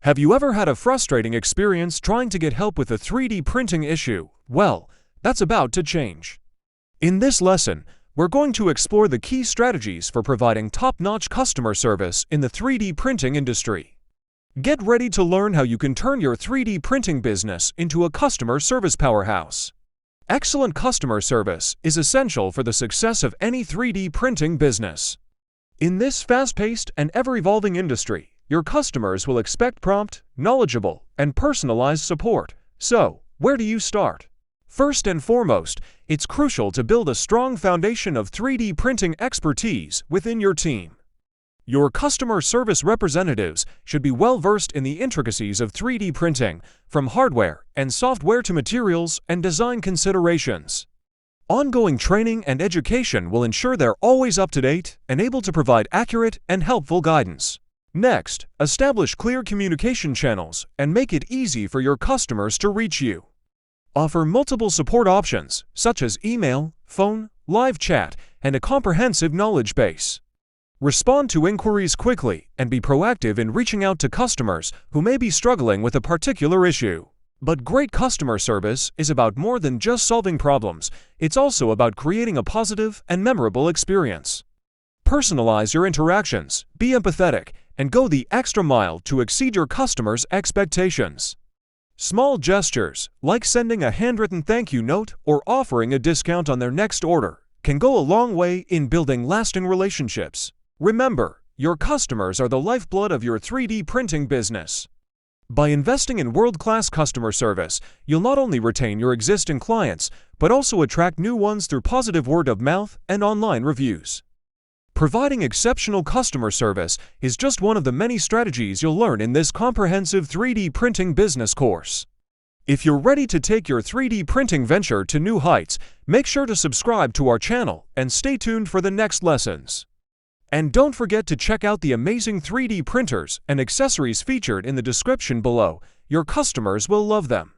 Have you ever had a frustrating experience trying to get help with a 3D printing issue? Well, that's about to change. In this lesson, we're going to explore the key strategies for providing top-notch customer service in the 3D printing industry. Get ready to learn how you can turn your 3D printing business into a customer service powerhouse. Excellent customer service is essential for the success of any 3D printing business. In this fast-paced and ever-evolving industry, your customers will expect prompt, knowledgeable, and personalized support. So, where do you start? First and foremost, it's crucial to build a strong foundation of 3D printing expertise within your team. Your customer service representatives should be well-versed in the intricacies of 3D printing, from hardware and software to materials and design considerations. Ongoing training and education will ensure they're always up-to-date and able to provide accurate and helpful guidance. Next, establish clear communication channels and make it easy for your customers to reach you. Offer multiple support options, such as email, phone, live chat, and a comprehensive knowledge base. Respond to inquiries quickly and be proactive in reaching out to customers who may be struggling with a particular issue. But great customer service is about more than just solving problems. It's also about creating a positive and memorable experience. Personalize your interactions, be empathetic, and go the extra mile to exceed your customers' expectations. Small gestures, like sending a handwritten thank you note or offering a discount on their next order, can go a long way in building lasting relationships. Remember, your customers are the lifeblood of your 3D printing business. By investing in world-class customer service, you'll not only retain your existing clients, but also attract new ones through positive word of mouth and online reviews. Providing exceptional customer service is just one of the many strategies you'll learn in this comprehensive 3D printing business course. If you're ready to take your 3D printing venture to new heights, make sure to subscribe to our channel and stay tuned for the next lessons. And don't forget to check out the amazing 3D printers and accessories featured in the description below. Your customers will love them.